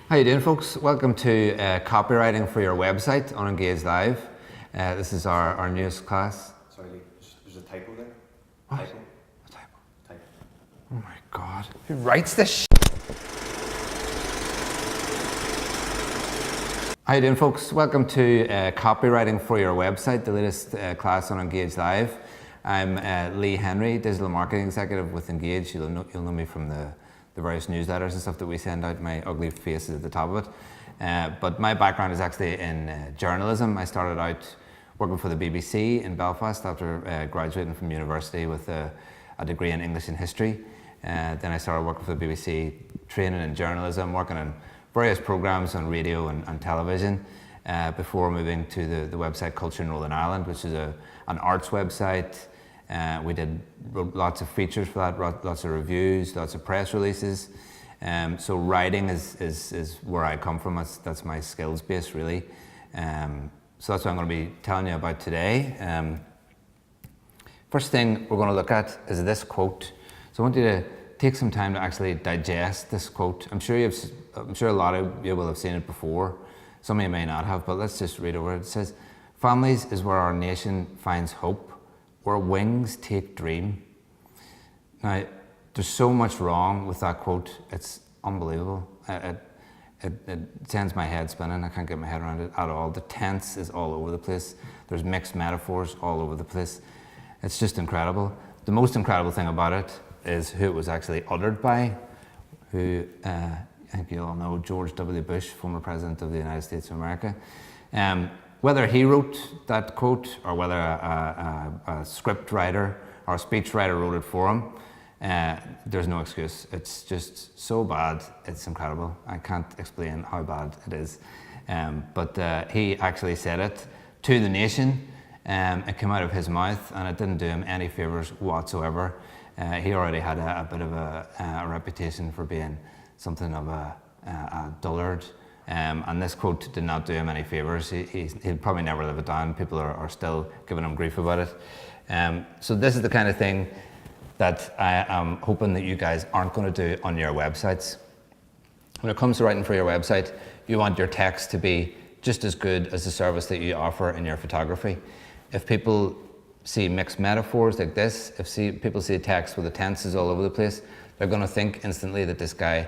How you doing, folks? Welcome to Copywriting for your website on Engage Live. This is our newest class. Sorry, there's a typo there. What? Typo. A typo? Typo. Oh my God. Who writes this How you doing, folks? Welcome to Copywriting for your website, the latest class on Engage Live. I'm Lee Henry, Digital Marketing Executive with Engage. You'll know me from the various newsletters and stuff that we send out. My ugly face is at the top of it. But my background is actually in journalism. I started out working for the BBC in Belfast after graduating from university with a degree in English and history. Then I started working for the BBC, training in journalism, working on various programs on radio and television before moving to the website Culture in Northern Ireland, which is an arts website. We wrote lots of features for that, lots of reviews, lots of press releases. So writing is where I come from. That's my skills base, really. So that's what I'm going to be telling you about today. First thing we're going to look at is this quote. So I want you to take some time to actually digest this quote. I'm sure a lot of you will have seen it before. Some of you may not have, but let's just read over it. It says, "Families is where our nation finds hope, where wings take dream." Now, there's so much wrong with that quote. It's unbelievable. It sends my head spinning. I can't get my head around it at all. The tense is all over the place. There's mixed metaphors all over the place. It's just incredible. The most incredible thing about it is who it was actually uttered by, who I think you all know, George W. Bush, former President of the United States of America. Whether he wrote that quote or whether a script writer or a speech writer wrote it for him, there's no excuse. It's just so bad, it's incredible. I can't explain how bad it is. But he actually said it to the nation. It came out of his mouth and it didn't do him any favours whatsoever. He already had a bit of a reputation for being something of a dullard. And this quote did not do him any favours. He'll probably never live it down. People are still giving him grief about it. So this is the kind of thing that I am hoping that you guys aren't going to do on your websites. When it comes to writing for your website, you want your text to be just as good as the service that you offer in your photography. If people see mixed metaphors like this, if people see text with the tenses all over the place, they're going to think instantly that this guy,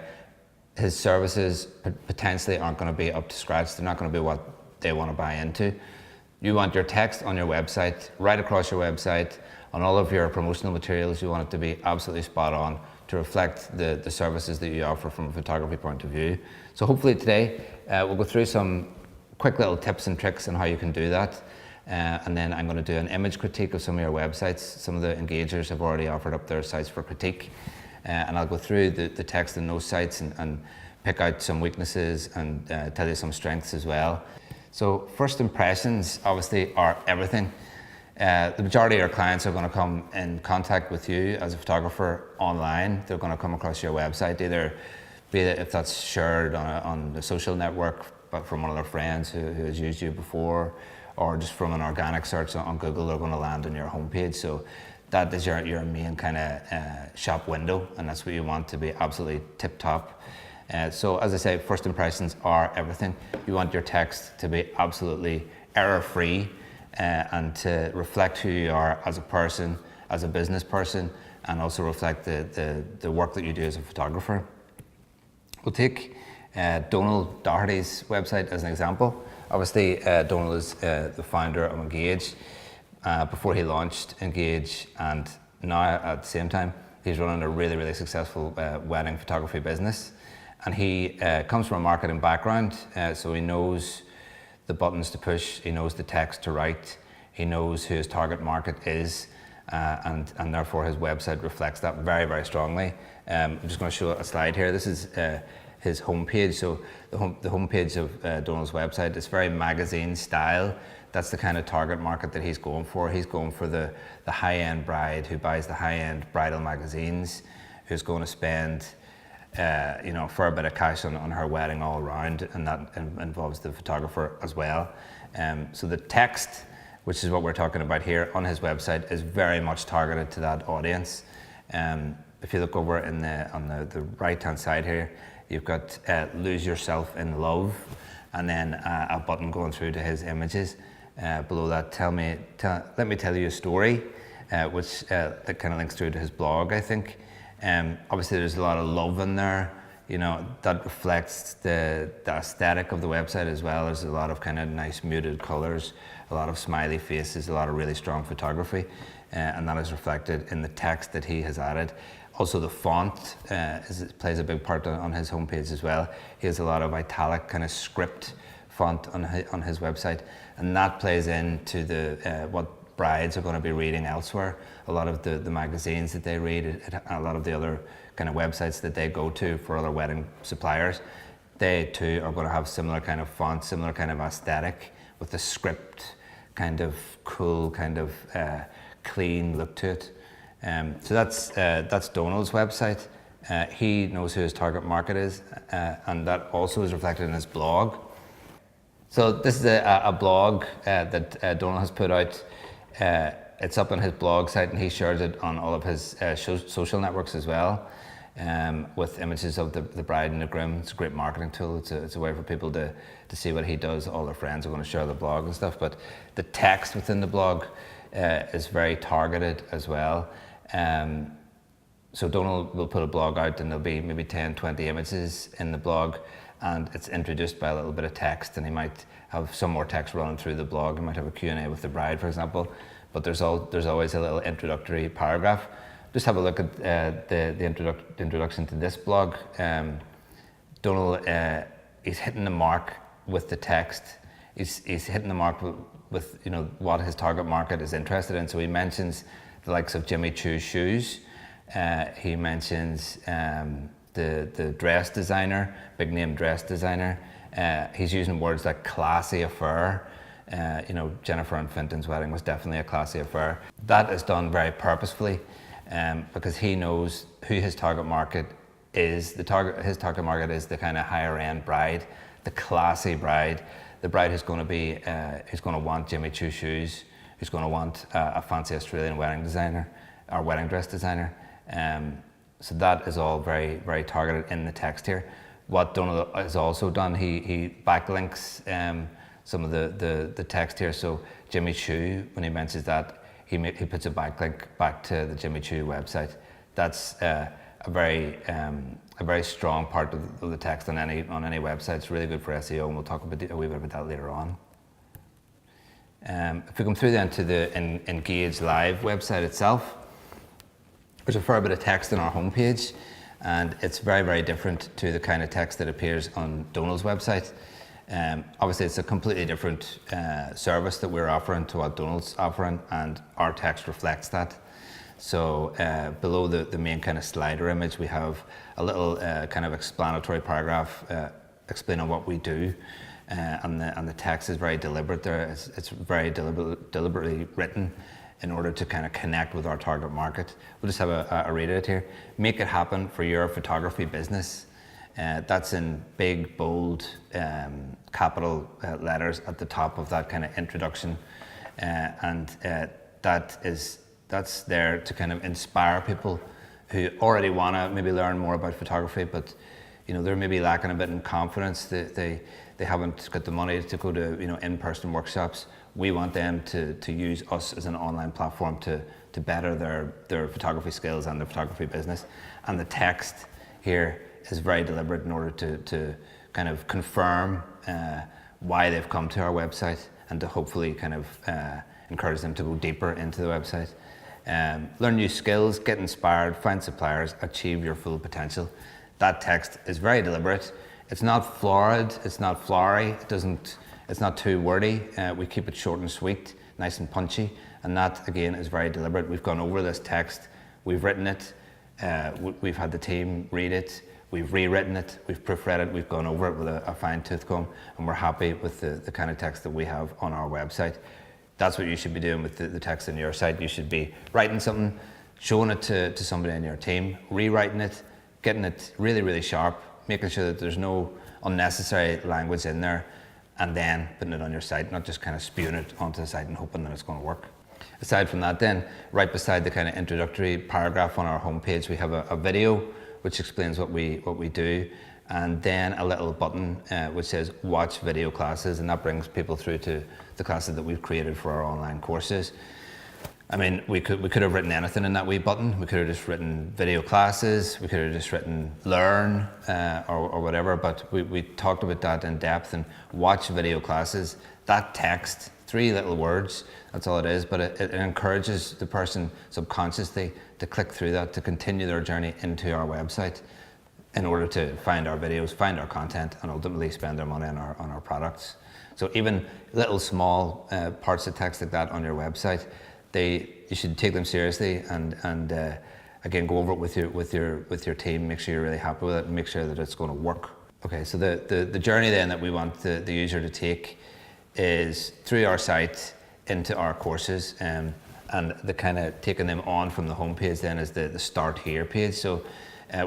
his services potentially aren't going to be up to scratch. They're not going to be what they want to buy into. You want your text on your website, right across your website, on all of your promotional materials. You want it to be absolutely spot on to reflect the services that you offer from a photography point of view. So hopefully today we'll go through some quick little tips and tricks on how you can do that. And then I'm going to do an image critique of some of your websites. Some of the engagers have already offered up their sites for critique. And I'll go through the text in those sites and pick out some weaknesses and tell you some strengths as well. So first impressions obviously are everything. The majority of your clients are going to come in contact with you as a photographer online. They're going to come across your website, either be it if that's shared on the social network but from one of their friends who has used you before, or just from an organic search on Google. They're going to land on your homepage. So that is your main kind of shop window, and that's what you want to be absolutely tip-top. So as I say, first impressions are everything. You want your text to be absolutely error-free and to reflect who you are as a person, as a business person, and also reflect the work that you do as a photographer. We'll take Donald Doherty's website as an example. Obviously, Donald is the founder of Engage. Before he launched Engage, and now at the same time he's running a really successful wedding photography business, and he comes from a marketing background, so he knows the buttons to push, he knows the text to write, he knows who his target market is, and therefore his website reflects that very strongly. I'm just going to show a slide here. This is his homepage. So the homepage of Donald's website is very magazine style. That's the kind of target market that he's going for. He's going for the high-end bride who buys the high-end bridal magazines, who's going to spend a fair bit of cash on her wedding all around, and that involves the photographer as well. So the text, which is what we're talking about here on his website, is very much targeted to that audience. If you look over on the right-hand side here, You've got Lose Yourself in Love, and then a button going through to his images. Below that, let me tell you a story, which that kind of links through to his blog, I think. Obviously there's a lot of love in there, you know, that reflects the aesthetic of the website as well. There's a lot of kind of nice muted colors, a lot of smiley faces, a lot of really strong photography, and that is reflected in the text that he has added. Also the font plays a big part on his homepage as well. He has a lot of italic kind of script font on his website, and that plays into the what brides are going to be reading elsewhere. A lot of the magazines that they read, a lot of the other kind of websites that they go to for other wedding suppliers, they too are going to have similar kind of font, similar kind of aesthetic with the script kind of cool, kind of clean look to it. So that's Donald's website. He knows who his target market is, and that also is reflected in his blog. So this is a blog that Donald has put out. It's up on his blog site, and he shares it on all of his social networks as well, with images of the bride and the groom. It's a great marketing tool. It's a way for people to see what he does. All their friends are going to share the blog and stuff, but the text within the blog is very targeted as well. So Donald will put a blog out, and there'll be maybe 10, 20 images in the blog, and it's introduced by a little bit of text, and he might have some more text running through the blog. He might have a Q&A with the bride, for example, but there's always a little introductory paragraph. Just have a look at the introduction to this blog. Donald, he's hitting the mark with the text. He's hitting the mark with you know what his target market is interested in. So he mentions the likes of Jimmy Choo's shoes. He mentions the dress designer, big name dress designer. He's using words like classy affair. You know, Jennifer and Finton's wedding was definitely a classy affair. That is done very purposefully, because he knows who his target market is. His target market is the kind of higher end bride, the classy bride, the bride who's going to want Jimmy Choo shoes, who's going to want a fancy Australian wedding designer or wedding dress designer. So that is all very, very targeted in the text here. What Donald has also done, he backlinks some of the text here. So Jimmy Choo, when he mentions that, he puts a backlink back to the Jimmy Choo website. That's a very strong part of the text on any website. It's really good for SEO, and we'll talk a wee bit about that later on. If we come through then to the Engage Live website itself, there's a fair bit of text on our homepage, and it's very, very different to the kind of text that appears on Donald's website. Obviously, it's a completely different service that we're offering to what Donald's offering, and our text reflects that. So below the main kind of slider image, we have a little kind of explanatory paragraph explaining what we do, and the text is very deliberate there. It's very deliberately written in order to kind of connect with our target market. We'll just have a read of it here. Make it happen for your photography business. That's in big, bold, capital letters at the top of that kind of introduction, and that's there to kind of inspire people who already want to maybe learn more about photography, but you know they're maybe lacking a bit in confidence. They haven't got the money to go to in-person workshops. We want them to use us as an online platform to better their photography skills and their photography business. And the text here is very deliberate in order to kind of confirm why they've come to our website, and to hopefully kind of encourage them to go deeper into the website. Learn new skills, get inspired, find suppliers, achieve your full potential. That text is very deliberate. It's not florid, it's not flowery, it's not too wordy. We keep it short and sweet, nice and punchy, and that again is very deliberate. We've gone over this text, we've written it, we've had the team read it, we've rewritten it, we've proofread it, we've gone over it with a fine tooth comb, and we're happy with the kind of text that we have on our website. That's what you should be doing with the text on your site. You should be writing something, showing it to somebody in your team, rewriting it, getting it really, really sharp, making sure that there's no unnecessary language in there, and then putting it on your site, not just kind of spewing it onto the site and hoping that it's going to work. Aside from that then, right beside the kind of introductory paragraph on our homepage, we have a video which explains what we do, and then a little button which says watch video classes, and that brings people through to the classes that we've created for our online courses. I mean, we could have written anything in that wee button. We could have just written video classes, we could have just written learn or whatever, but we talked about that in depth. And watch video classes, that text, 3 little words, that's all it is, but it encourages the person subconsciously to click through that, to continue their journey into our website in order to find our videos, find our content, and ultimately spend their money on our products. So even little small parts of text like that on your website, you should take them seriously and again, go over it with your team. Make sure you're really happy with it, and make sure that it's going to work. Okay, so the journey then that we want the user to take is through our site into our courses, and the kind of taking them on from the homepage then is the Start Here page. So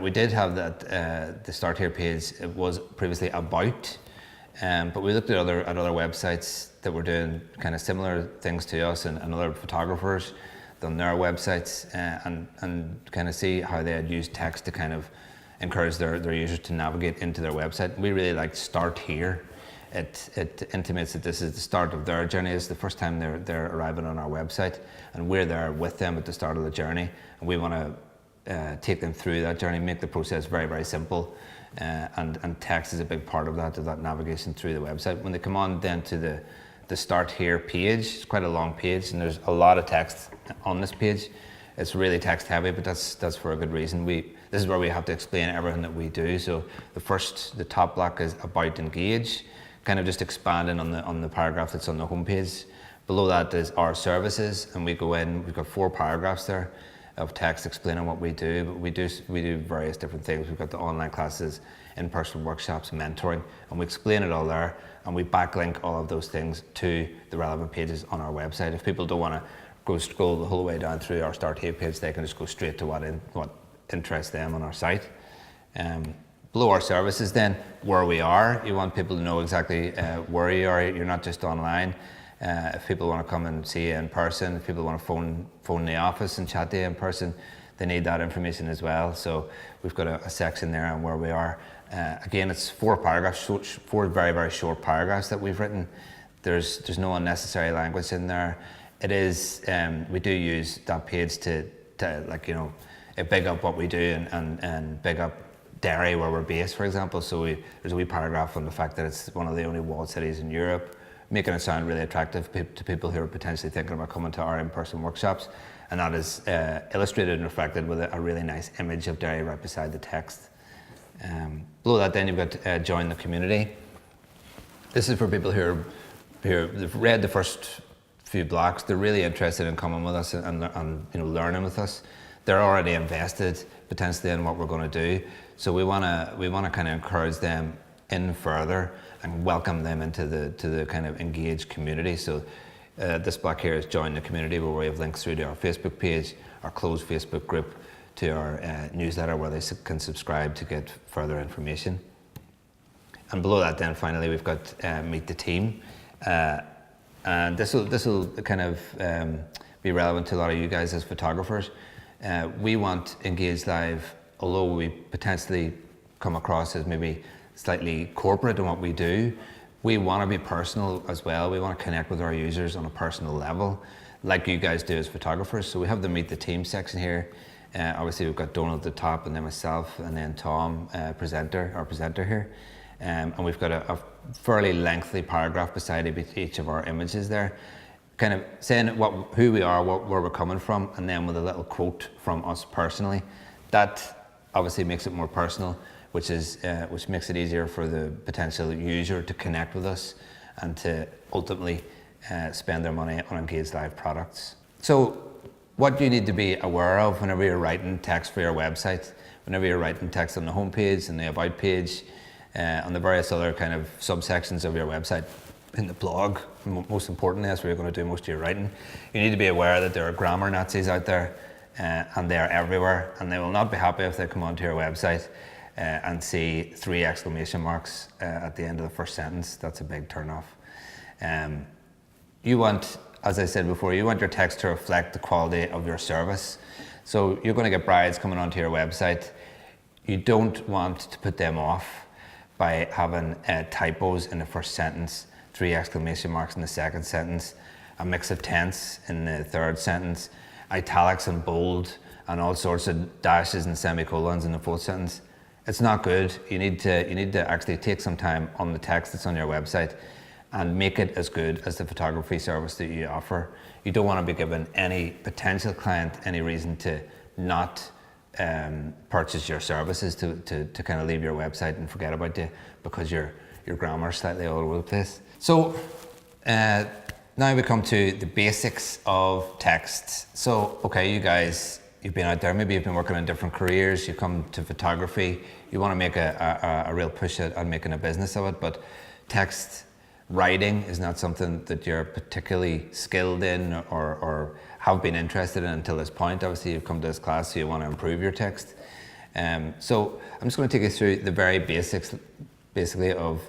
we did have that the Start Here page. It was previously about, but we looked at other websites that were doing kind of similar things to us, and other photographers on their websites, and kind of see how they had used text to kind of encourage their users to navigate into their website. We really liked Start Here. It intimates that this is the start of their journey. It's the first time they're arriving on our website, and we're there with them at the start of the journey, and we want to take them through that journey, make the process very, very simple. And text is a big part of that navigation through the website. When they come on then to the Start Here page, it's quite a long page, and there's a lot of text on this page. It's really text heavy, but that's for a good reason. This is where we have to explain everything that we do. So the top block is about Engage, kind of just expanding on the paragraph that's on the homepage. Below that is our services, and we go in. We've got 4 paragraphs there of text explaining what we do, but we do various different things. We've got the online classes, in-person workshops, mentoring, and we explain it all there, and we backlink all of those things to the relevant pages on our website. If people don't want to go scroll the whole way down through our Start Here page, they can just go straight to what interests them on our site. Below our services then, where we are, you want people to know exactly where you are. You're not just online. If people want to come and see you in person, if people want to phone the office and chat to you in person, they need that information as well. So we've got a section there on where we are. Again, it's 4 paragraphs, 4 very, very short paragraphs that we've written. There's no unnecessary language in there. It is, we do use that page to big up what we do and big up Derry, where we're based, for example. So there's a wee paragraph on the fact that it's one of the only walled cities in Europe, making it sound really attractive to people who are potentially thinking about coming to our in-person workshops. And that is illustrated and reflected with a really nice image of Derry right beside the text. Below that then you've got Join the Community. This is for people who've read the first few blocks. They're really interested in coming with us and learning with us. They're already invested potentially in what we're going to do. So we want to kind of encourage them in further and welcome them into the kind of engaged community. So this block here is Join the Community, where we have links through to our Facebook page, our closed Facebook group, to our newsletter where they can subscribe to get further information. And below that then finally we've got Meet the Team. And this will kind of be relevant to a lot of you guys as photographers. We want Engage Live, although we potentially come across as maybe slightly corporate in what we do, we want to be personal as well. We want to connect with our users on a personal level, like you guys do as photographers. So we have the Meet the Team section here. Obviously we've got Donald at the top, and then myself, and then Tom, our presenter here. And we've got a fairly lengthy paragraph beside each of our images there, kind of saying who we are, where we're coming from, and then with a little quote from us personally. That obviously makes it more personal, which makes it easier for the potential user to connect with us and to ultimately spend their money on Engage Live products. So what you need to be aware of whenever you're writing text for your website, whenever you're writing text on the home page and the about page, on the various other kind of subsections of your website, in the blog, most importantly, that's where you're going to do most of your writing, you need to be aware that there are grammar Nazis out there, and they are everywhere, and they will not be happy if they come onto your website and see 3 exclamation marks at the end of the first sentence. That's a big turn off. You want, as I said before, you want your text to reflect the quality of your service. So you're going to get brides coming onto your website. You don't want to put them off. by having typos in the first sentence, 3 exclamation marks in the second sentence, a mix of tense in the third sentence, italics and bold, and all sorts of dashes and semicolons in the fourth sentence. It's not good. You need to actually take some time on the text that's on your website and make it as good as the photography service that you offer. You don't want to be giving any potential client any reason to not purchase your services, to kind of leave your website and forget about you because your grammar's slightly all over the place. So now we come to the basics of text. So, okay, you guys, you've been out there, maybe you've been working in different careers, you come to photography, you want to make a real push at making a business of it, but text writing is not something that you're particularly skilled in or have been interested in until this point. Obviously, you've come to this class, so you want to improve your text. So I'm just going to take you through the very basics, basically, of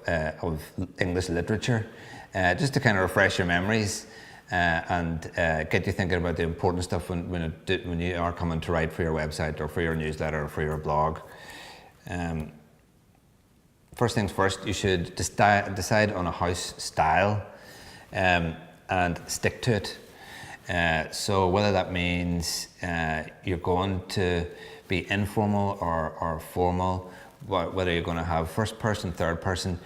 English literature, just to kind of refresh your memories and get you thinking about the important stuff when you are coming to write for your website or for your newsletter or for your blog. First things first, you should decide on a house style and stick to it. So whether that means you're going to be informal or formal, whether you're going to have first person, third person,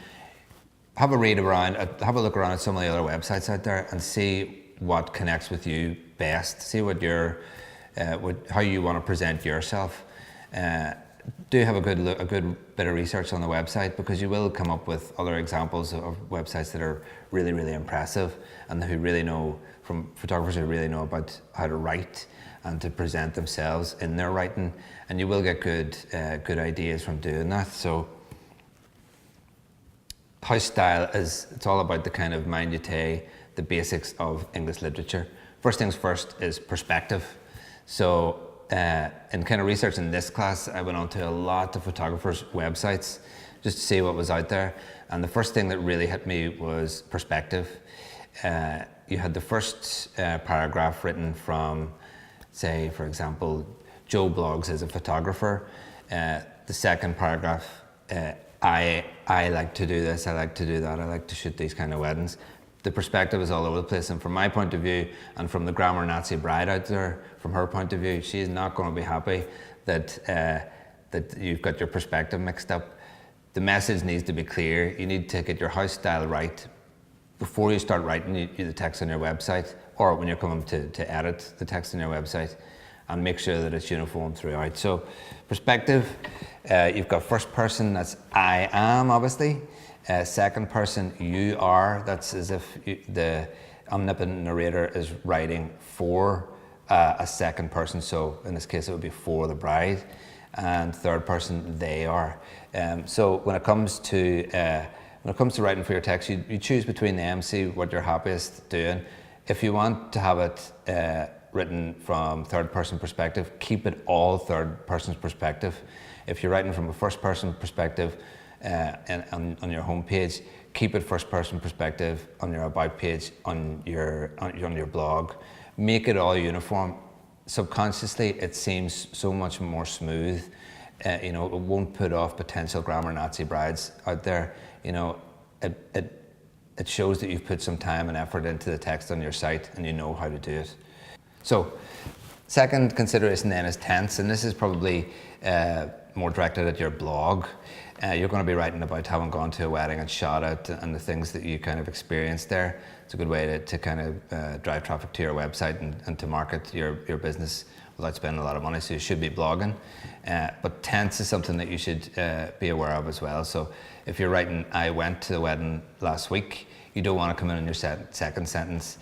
have a read around, have a look around at some of the other websites out there and see what connects with you best. See what how you want to present yourself. Do have a good bit of research on the website, because you will come up with other examples of websites that are really, really impressive and who really know, from photographers who really know about how to write and to present themselves in their writing, and you will get good ideas from doing that. So house style it's all about the kind of minutiae, the basics of English literature. First things first is perspective. So in kind of researching this class, I went on to a lot of photographers' websites just to see what was out there. And the first thing that really hit me was perspective. You had the first paragraph written from, say, for example, Joe blogs as a photographer. The second paragraph, I like to do this, I like to do that, I like to shoot these kind of weddings. The perspective is all over the place, and from my point of view, and from the grammar Nazi bride out there, from her point of view, she is not going to be happy that you've got your perspective mixed up. The message needs to be clear. You need to get your house style right before you start writing the text on your website, or when you're coming to edit the text on your website, and make sure that it's uniform throughout. So perspective, you've got first person, that's I am, obviously. Second person, you are, that's as if the omnipotent narrator is writing for a second person, so in this case it would be for the bride. And third person, they are. So when it comes to writing for your text, you choose between them, see what you're happiest doing. If you want to have it written from third person perspective, keep it all third person's perspective. If you're writing from a first person perspective on your homepage, keep it first person perspective on your about page, on your blog. Make it all uniform. Subconsciously, it seems so much more smooth. It won't put off potential grammar Nazi brides out there. It shows that you've put some time and effort into the text on your site and you know how to do it. So, second consideration then is tense, and this is probably more directed at your blog. You're going to be writing about having gone to a wedding and shot it and the things that you kind of experienced there. It's a good way to kind of drive traffic to your website and to market your business without spending a lot of money, so you should be blogging. But tense is something that you should be aware of as well. So if you're writing, I went to the wedding last week, you don't want to come in your second sentence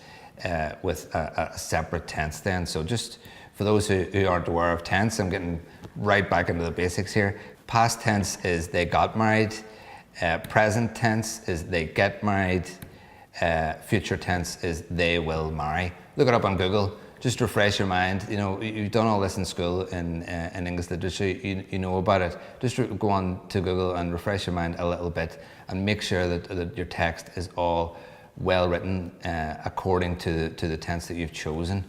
with a separate tense then. So just for those who aren't aware of tense, I'm getting right back into the basics here. Past tense is they got married. Present tense is they get married. Future tense is they will marry. Look it up on Google. Just refresh your mind. You've done all this in school in English literature. You know about it. Just go on to Google and refresh your mind a little bit, and make sure that your text is all well written according to the tense that you've chosen.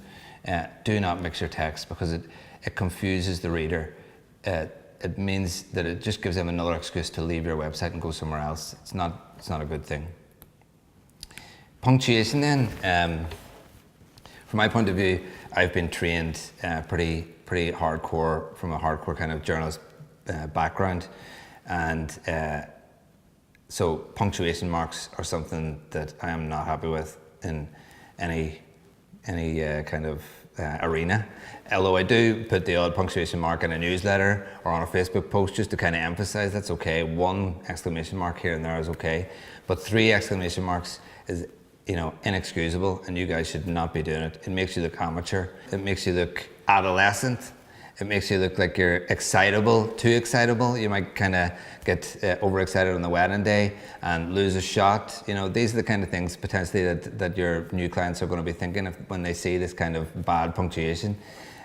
Do not mix your text, because it confuses the reader. it means that it just gives them another excuse to leave your website and go somewhere else. It's not a good thing. Punctuation then, from my point of view, I've been trained pretty hardcore from a hardcore kind of journalist background, and so punctuation marks are something that I am not happy with in any kind of arena. Although I do put the odd punctuation mark in a newsletter or on a Facebook post just to kind of emphasize that's okay. 1 exclamation mark here and there is okay, but 3 exclamation marks is, you know, inexcusable, and you guys should not be doing it. It makes you look amateur. It makes you look adolescent. It makes you look like you're excitable, too excitable. You might kind of get overexcited on the wedding day and lose a shot. You know, these are the kind of things potentially that your new clients are going to be thinking of when they see this kind of bad punctuation.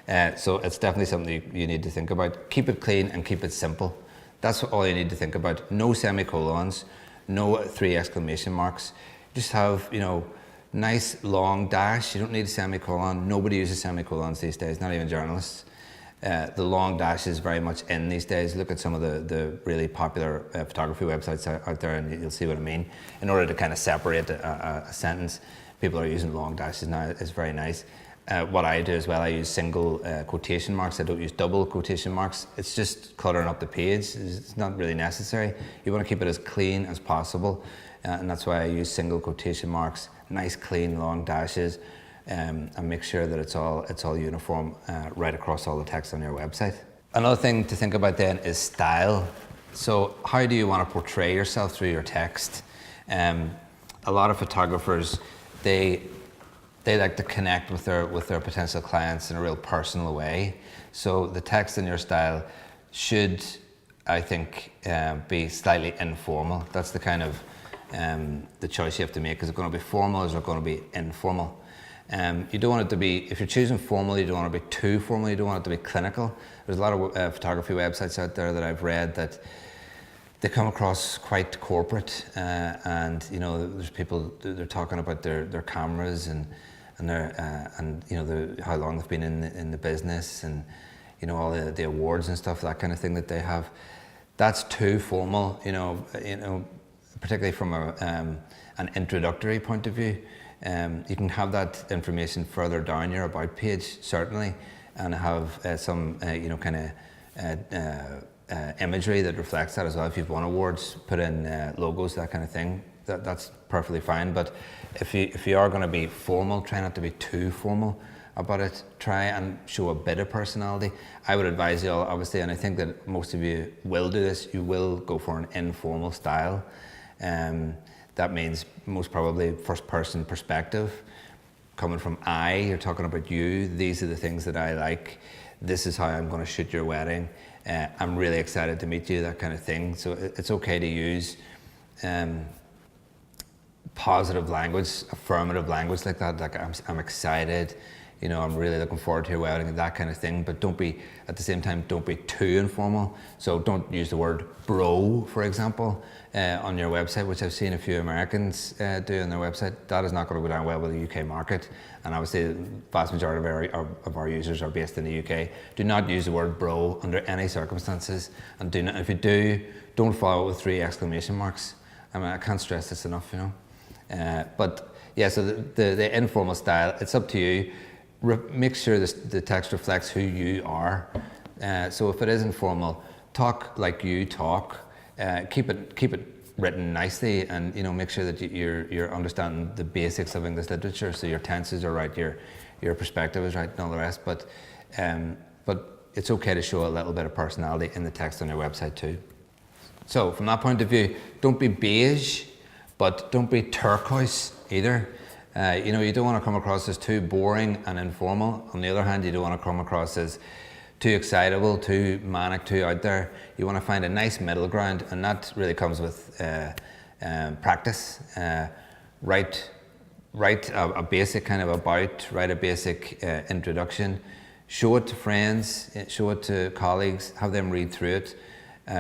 So it's definitely something you need to think about. Keep it clean and keep it simple. That's all you need to think about. No semicolons, no 3 exclamation marks. Just have, you know, nice long dash. You don't need a semicolon. Nobody uses semicolons these days, not even journalists. The long dash is very much in these days. Look at some of the really popular photography websites out there and you'll see what I mean. In order to kind of separate a sentence, people are using long dashes now. It's very nice. What I do as well, I use single quotation marks. I don't use double quotation marks. It's just cluttering up the page. It's not really necessary. You want to keep it as clean as possible, and that's why I use single quotation marks, nice clean long dashes, and make sure that it's all uniform right across all the text on your website. Another thing to think about then is style. So how do you want to portray yourself through your text? A lot of photographers, they like to connect with their potential clients in a real personal way. So the text in your style should, I think, be slightly informal. That's the kind of the choice you have to make. Is it going to be formal or is it going to be informal? You don't want it to be, if you're choosing formal, you don't want it to be too formal, you don't want it to be clinical. There's a lot of photography websites out there that I've read that they come across quite corporate, and you know, there's people, they're talking about their cameras and you know, how long they've been in the business, and you know, all the awards and stuff, that kind of thing that they have. That's too formal, you know, particularly from an introductory point of view. You can have that information further down your about page, certainly, and have some you know, kind of imagery that reflects that as well. If you've won awards, put in logos, that kind of thing. That's perfectly fine. But if you are going to be formal, try not to be too formal about it. Try and show a bit of personality. I would advise you all, obviously, and I think that most of you will do this, you will go for an informal style. That means most probably first person perspective. Coming from I, you're talking about you. These are the things that I like. This is how I'm going to shoot your wedding. I'm really excited to meet you, that kind of thing. So it's okay to use positive language, affirmative language like that. Like I'm excited, you know, I'm really looking forward to your wedding and that kind of thing. But don't be, at the same time, don't be too informal. So don't use the word bro, for example, on your website, which I've seen a few Americans do on their website. That is not going to go down well with the UK market. And obviously the vast majority of our users are based in the UK. Do not use the word bro under any circumstances. And do not, if you do, don't follow it with 3 exclamation marks. I mean, I can't stress this enough, you know. But yeah, so the informal style, it's up to you. Make sure the text reflects who you are. So if it is informal, talk like you talk. Keep it written nicely, and you know, make sure that you're understanding the basics of English literature. So your tenses are right, your perspective is right, and all the rest. But it's okay to show a little bit of personality in the text on your website too. So from that point of view, don't be beige, but don't be turquoise either. You know, you don't want to come across as too boring and informal. On the other hand, you don't want to come across as too excitable, too manic, too out there. You want to find a nice middle ground, and that really comes with practice. Write a basic kind of about, write a basic introduction, show it to friends, show it to colleagues, have them read through it,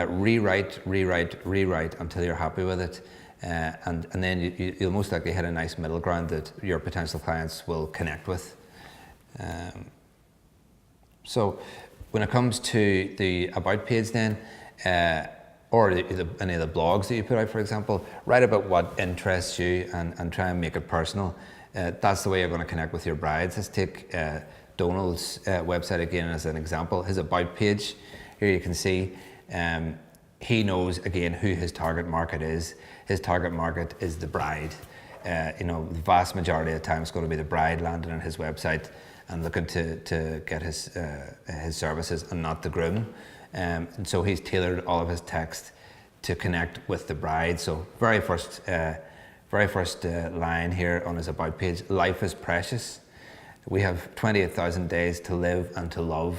rewrite until you're happy with it. And then you'll most likely hit a nice middle ground that your potential clients will connect with. So when it comes to the about page then, or any of the blogs that you put out, for example, write about what interests you and try and make it personal. That's the way you're going to connect with your brides. Let's take Donald's website again as an example. His about page, here you can see, he knows again who his target market is. His target market is the bride. The vast majority of the time it's going to be the bride landing on his website and looking to get his services, and not the groom. And so he's tailored all of his text to connect with the bride. So very first line here on his about page: life is precious. We have 28,000 days to live and to love.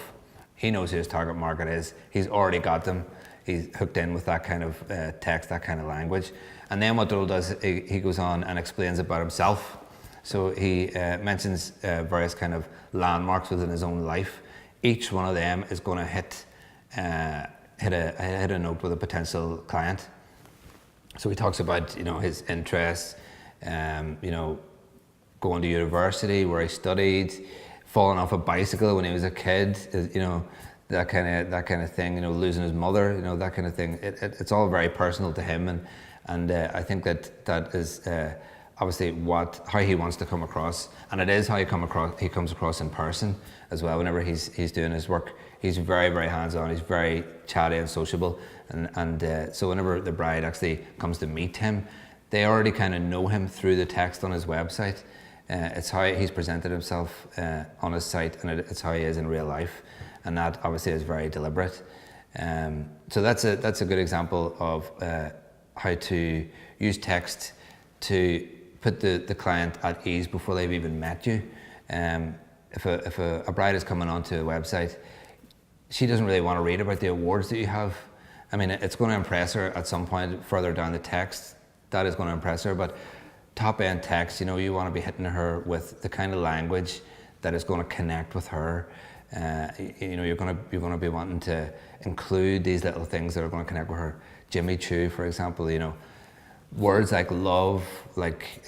He knows who his target market is. He's already got them. He's hooked in with that kind of text, that kind of language. And then what Donald does, he goes on and explains about himself. So he mentions various kind of landmarks within his own life. Each one of them is going to hit a note with a potential client. So he talks about his interests, going to university where he studied, falling off a bicycle when he was a kid, that kind of thing, losing his mother, that kind of thing. It's all very personal to him, and I think that is obviously how he wants to come across, and it is how he comes across in person as well. Whenever he's doing his work, he's very, very hands-on. He's very chatty and sociable, and so whenever the bride actually comes to meet him, they already kind of know him through the text on his website. It's how he's presented himself on his site, and it's how he is in real life, and that obviously is very deliberate. So that's a good example of how to use text to put the client at ease before they've even met you. If a bride is coming onto a website, she doesn't really want to read about the awards that you have. I mean, it's going to impress her at some point further down the text. That is going to impress her, but top end text, you want to be hitting her with the kind of language that is going to connect with her. You're going to be wanting to include these little things that are going to connect with her. Jimmy Choo, for example, words like love, like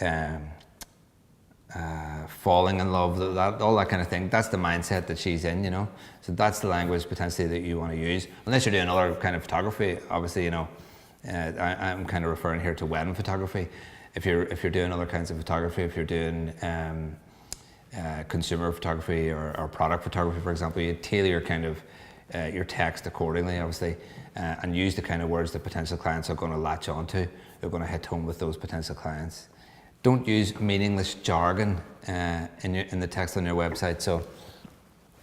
falling in love, all that kind of thing. That's the mindset that she's in, So that's the language potentially that you want to use. Unless you're doing other kind of photography, obviously, I'm kind of referring here to wedding photography. If you're doing other kinds of photography, if you're doing consumer photography or product photography, for example, you tailor your kind of your text accordingly, obviously, and use the kind of words that potential clients are going to latch onto. They're going to hit home with those potential clients. Don't use meaningless jargon in the text on your website. So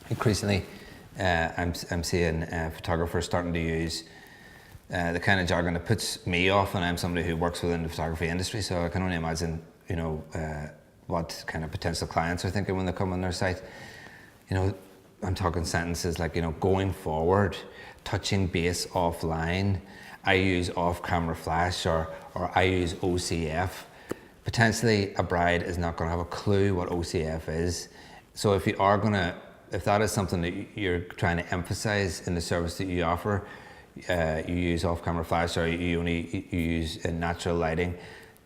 increasingly, I'm seeing photographers starting to use the kind of jargon that puts me off, and I'm somebody who works within the photography industry, so I can only imagine, what kind of potential clients are thinking when they come on their site. I'm talking sentences like, going forward, touching base offline, I use off-camera flash, or I use OCF. Potentially, a bride is not going to have a clue what OCF is. So if that is something that you're trying to emphasize in the service that you offer, you use off-camera flash, or you use natural lighting.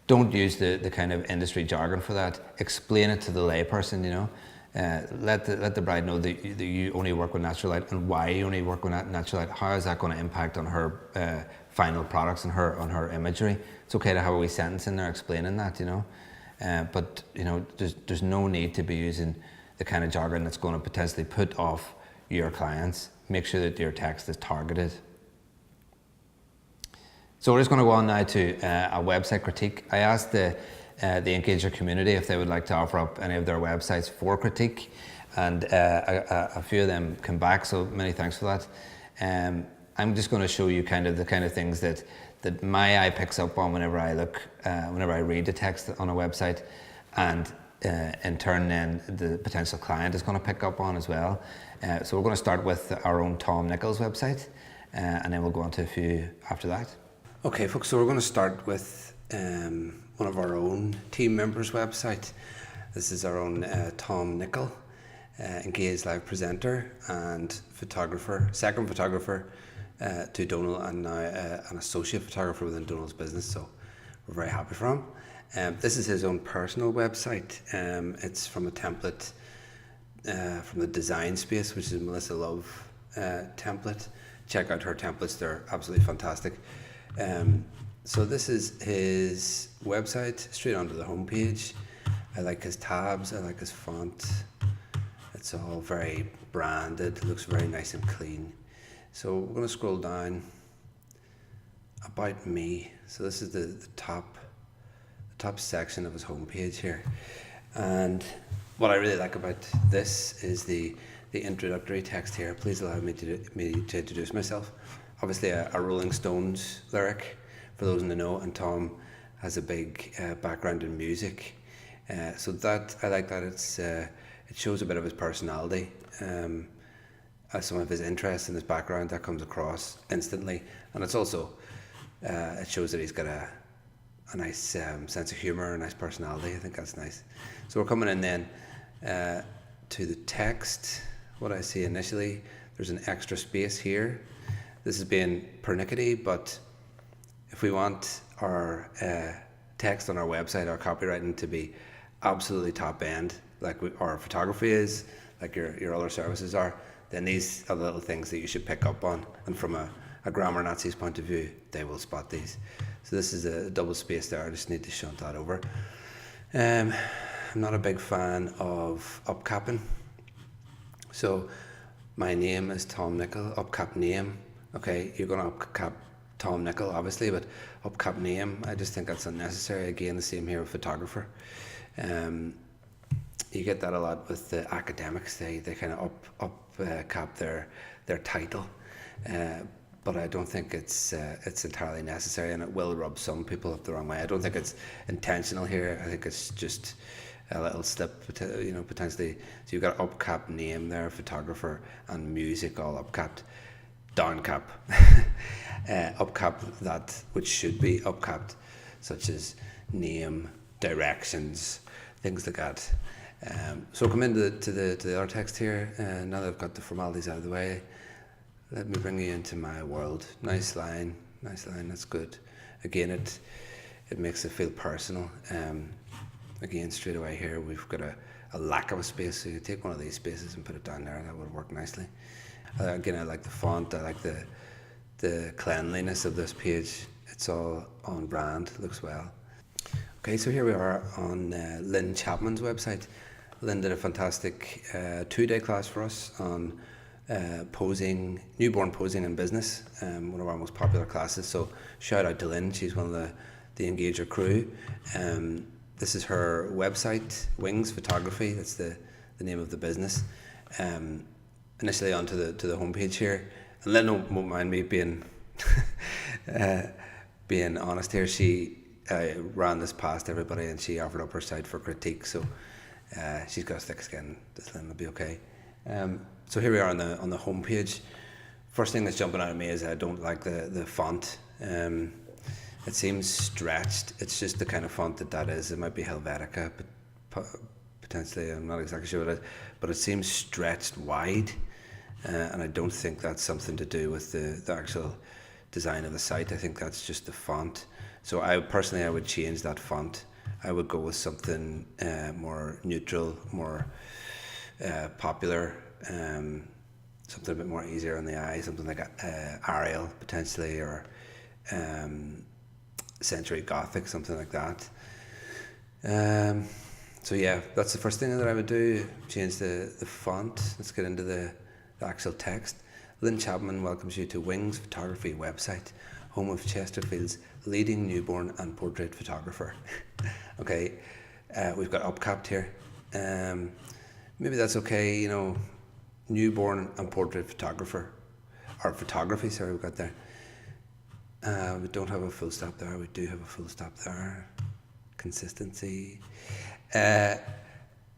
Don't use the kind of industry jargon for that. Explain it to the layperson. Let the bride know that you only work with natural light, and why you only work with natural light. How is that going to impact on her final products and on her imagery? It's okay to have a wee sentence in there explaining that. But there's no need to be using the kind of jargon that's going to potentially put off your clients. Make sure that your text is targeted. So we're just going to go on now to a website critique. I asked the Engager community if they would like to offer up any of their websites for critique, and a few of them came back, so many thanks for that. I'm just going to show you the kind of things that my eye picks up on whenever I read the text on a website, and in turn then the potential client is going to pick up on as well. So we're going to start with our own Tom Nichols website, and then we'll go on to a few after that. Okay folks, so we're going to start with one of our own team members' website. This is our own Tom Nichols, Engage Live presenter and photographer, second photographer to Donald, and now an associate photographer within Donald's business, so we're very happy for him. This is his own personal website. It's from a template from the design space, which is Melissa Love template. Check out her templates; they're absolutely fantastic. So this is his website, straight onto the homepage. I like his tabs. I like his font. It's all very branded. It looks very nice and clean. So we're going to scroll down. About me. So this is the top section of his homepage here, and what I really like about this is the introductory text here. Please allow me to introduce myself. Obviously a Rolling Stones lyric for those in the know, and Tom has a big background in music, so that I like that it shows a bit of his personality, some of his interests and his background that comes across instantly, and it's also it shows that he's got a nice sense of humour, a nice personality. I think that's nice. So we're coming in then to the text. What I see initially, there's an extra space here. This is being pernickety, but if we want our text on our website, our copywriting to be absolutely top end, like our photography is, like your other services are, then these are the little things that you should pick up on. And from a grammar Nazi's point of view, they will spot these. So this is a double space there. I just need to shunt that over. I'm not a big fan of upcapping. So my name is Tom Nicol, upcap name. Okay, you're going to upcap Tom Nicol, obviously, but upcap name, I just think that's unnecessary. Again, the same here with photographer. You get that a lot with the academics. They kind of upcap their title. But I don't think it's entirely necessary, and it will rub some people up the wrong way. I don't think it's intentional here. I think it's just a little slip, potentially. So you've got upcap name there, photographer, and music all upcapped. Downcap. Upcap that which should be upcapped, such as name, directions, things like that. So come into the other text here. Now that I've got the formalities out of the way, let me bring you into my world. Nice line, that's good. Again, it makes it feel personal. Again, straight away here, we've got a lack of a space, so you take one of these spaces and put it down there, that would work nicely. Again, I like the font, I like the cleanliness of this page. It's all on brand, looks well. Okay, so here we are on Lynn Chapman's website. Lynn did a fantastic 2-day class for us on newborn posing in business, one of our most popular classes. So shout out to Lynn, she's one of the Engager crew. This is her website, Wings Photography, that's the name of the business. Initially onto the homepage here, and Lynn won't mind me being being honest here. She ran this past everybody and she offered up her site for critique, so she's got a thick skin. This Lynn will be okay. So here we are on the homepage. First thing that's jumping out at me is I don't like the font. It seems stretched. It's just the kind of font that is. It might be Helvetica, but potentially, I'm not exactly sure what it is, but it seems stretched wide, and I don't think that's something to do with the actual design of the site. I think that's just the font. So I would change that font. I would go with something more neutral, more popular, something a bit more easier on the eye, something like Arial potentially, or Century Gothic, something like that. So yeah, that's the first thing that I would do, change the font. Let's get into the actual text. Lynn Chapman welcomes you to Wings Photography website, home of Chesterfield's leading newborn and portrait photographer. Okay, we've got upcapped here. Maybe that's okay, newborn and portrait photographer, or photography, sorry, we've got there. We don't have a full stop there, we do have a full stop there. Consistency.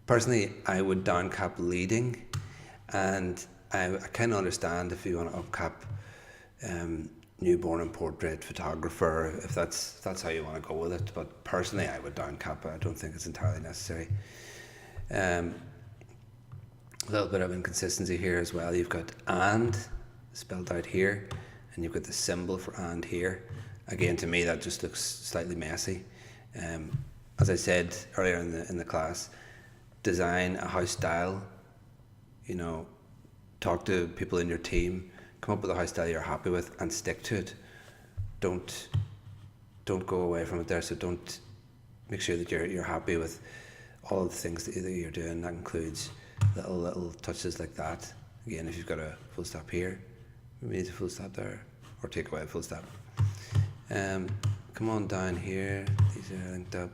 Personally, I would downcap leading, and I kind of understand if you want to upcap newborn and portrait photographer, if that's how you want to go with it. But personally, I would downcap it. I don't think it's entirely necessary. A little bit of inconsistency here as well. You've got and spelled out here, and you've got the symbol for and here. Again, to me, that just looks slightly messy. As I said earlier in the class, design a house style, talk to people in your team, come up with a house style you're happy with, and stick to it. Don't go away from it there. So don't make sure that you're happy with all of the things that you're doing. That includes little touches like that. Again, if you've got a full stop here, maybe need a full stop there, or take away a full stop. Come on down here. These are linked up.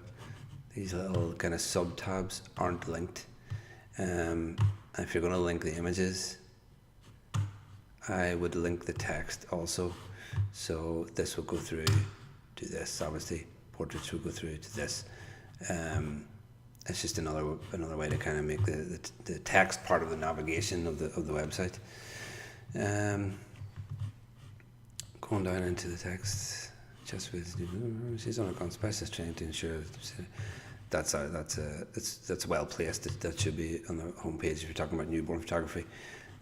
These little kind of sub tabs aren't linked. If you're going to link the images, I would link the text also. So this will go through to this. Obviously, portraits will go through to this. It's just another way to kind of make the text part of the navigation of the website. Going down into the text, just with she's undergone specialist training to ensure that's well placed. That should be on the homepage. If you're talking about newborn photography,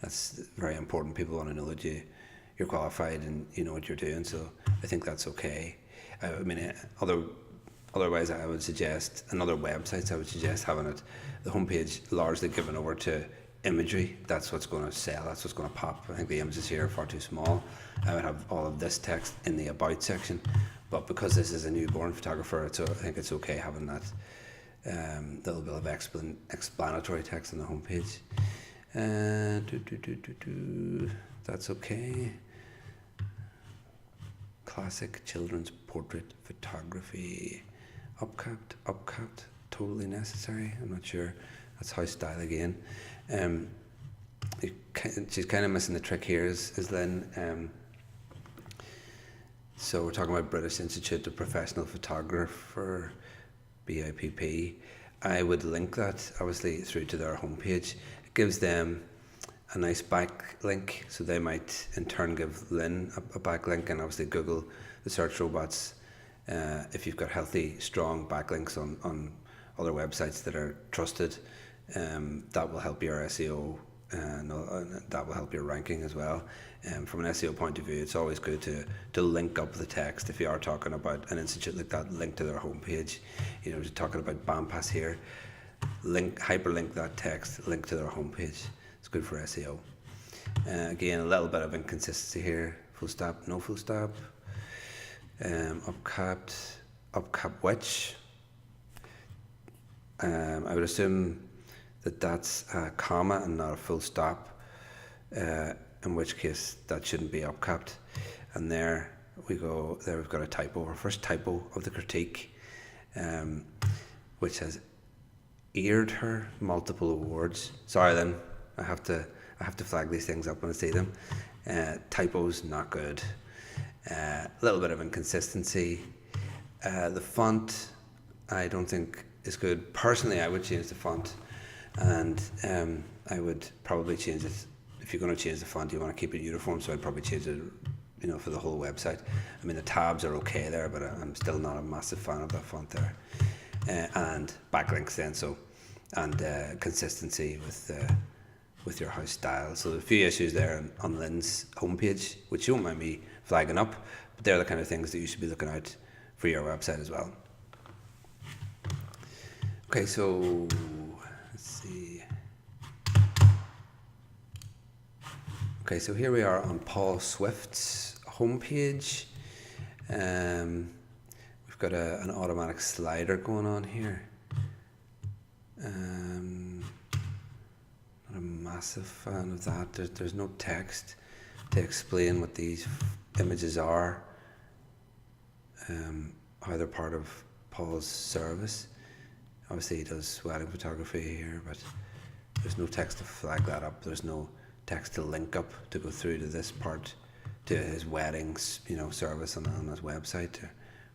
that's very important. People want to know that you're qualified and you know what you're doing. So I think that's okay. I mean, otherwise, I would suggest, and other websites, I would suggest having the homepage largely given over to imagery. That's what's going to sell. That's what's going to pop. I think the images here are far too small. I would have all of this text in the about section, but because this is a newborn photographer, I think it's okay having that little bit of explanatory text on the homepage. That's okay. Classic children's portrait photography. Upcapped, totally necessary. I'm not sure. That's house style again. She's kind of missing the trick here, is Lynn. So we're talking about British Institute of Professional Photographer, BIPP. I would link that obviously through to their homepage. It gives them a nice backlink, so they might in turn give Lynn a backlink, and obviously Google, the search robots. If you've got healthy, strong backlinks on other websites that are trusted, that will help your SEO, and that will help your ranking as well. From an SEO point of view, it's always good to link up the text. If you are talking about an institute like that, link to their homepage. You know, just talking about BAMPAS here, hyperlink that text, link to their homepage. It's good for SEO. Again, a little bit of inconsistency here. Full stop, no full stop. Upcap which. I would assume that's a comma and not a full stop, in which case that shouldn't be upcapped. And there we go. There we've got a typo, our first typo of the critique, which has eared her multiple awards. Sorry then, I have to flag these things up when I see them. Typos, not good. A little bit of inconsistency. The font, I don't think is good. Personally, I would change the font, and I would probably change it. If you're going to change the font, you want to keep it uniform, so I'd probably change it, you know, for the whole website. I mean, the tabs are okay there, but I'm still not a massive fan of that font there. And backlinks then, and consistency with your house style. So a few issues there on Lynn's homepage, which you won't mind me flagging up, but they're the kind of things that you should be looking out for your website as well. Okay, so let's see. Okay, so here we are on Paul Swift's homepage. We've got an automatic slider going on here. Not a massive fan of that. There's no text to explain what these images are, how they're part of Paul's service. Obviously he does wedding photography here, but there's no text to flag that up. There's no text to link up to go through to this part, to his weddings, you know, service on his website, to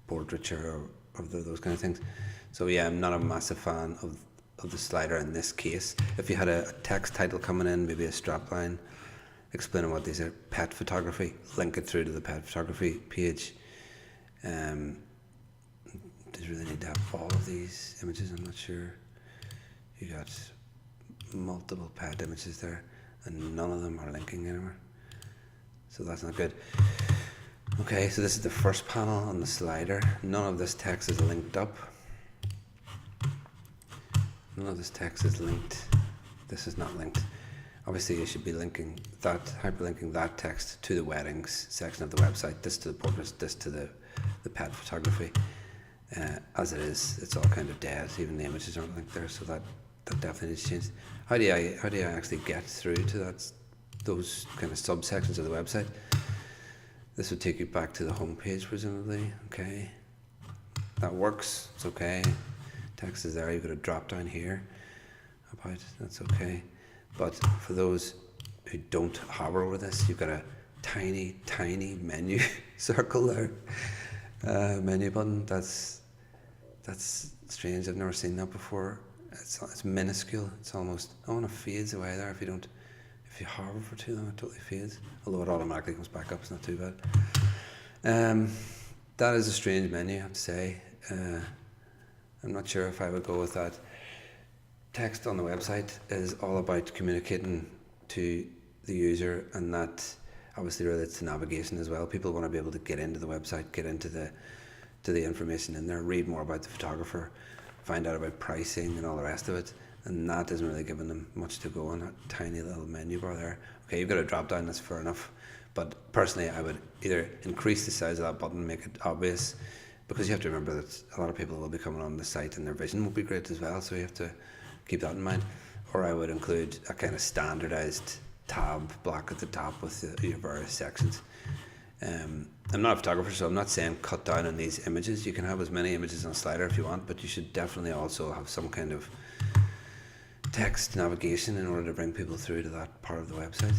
portraiture or those kind of things. So yeah, I'm not a massive fan of the slider in this case. If you had a text title coming in, maybe a strapline explaining what these are, pet photography, link it through to the pet photography page. Do you really need to have all of these images? I'm not sure. You got multiple pet images there, and none of them are linking anywhere. So that's not good. Okay, so this is the first panel on the slider. None of this text is linked up. None of this text is linked. This is not linked. obviously you should be hyperlinking that text to the weddings section of the website, this to the portraits, this to the pet photography. As it is, it's all kind of dead, even the images aren't linked there, so that definitely needs to change. How do I actually get through to those kind of subsections of the website? This would take you back to the home page, presumably. Okay, that works, it's okay. Text is there, you've got a drop down here about, that's okay. But for those who don't hover over this, you've got a tiny menu circle there, menu button. That's strange, I've never seen that before. It's minuscule, it's almost, it fades away there if you hover for too long, it totally fades. Although it automatically comes back up, it's not too bad. That is a strange menu, I have to say. I'm not sure if I would go with that. Text on the website is all about communicating to the user, and that obviously relates to navigation as well. People want to be able to get into the website, get into the information in there, read more about the photographer, find out about pricing and all the rest of it, and that isn't really giving them much to go on. That tiny little menu bar there. Okay, you've got a drop down, that's fair enough, but personally I would either increase the size of that button, make it obvious, because you have to remember that a lot of people will be coming on the site and their vision will be great as well, so you have to keep that in mind. Or I would include a kind of standardized tab block at the top with your various sections. I'm not a photographer, so I'm not saying cut down on these images. You can have as many images on a slider if you want, but you should definitely also have some kind of text navigation in order to bring people through to that part of the website.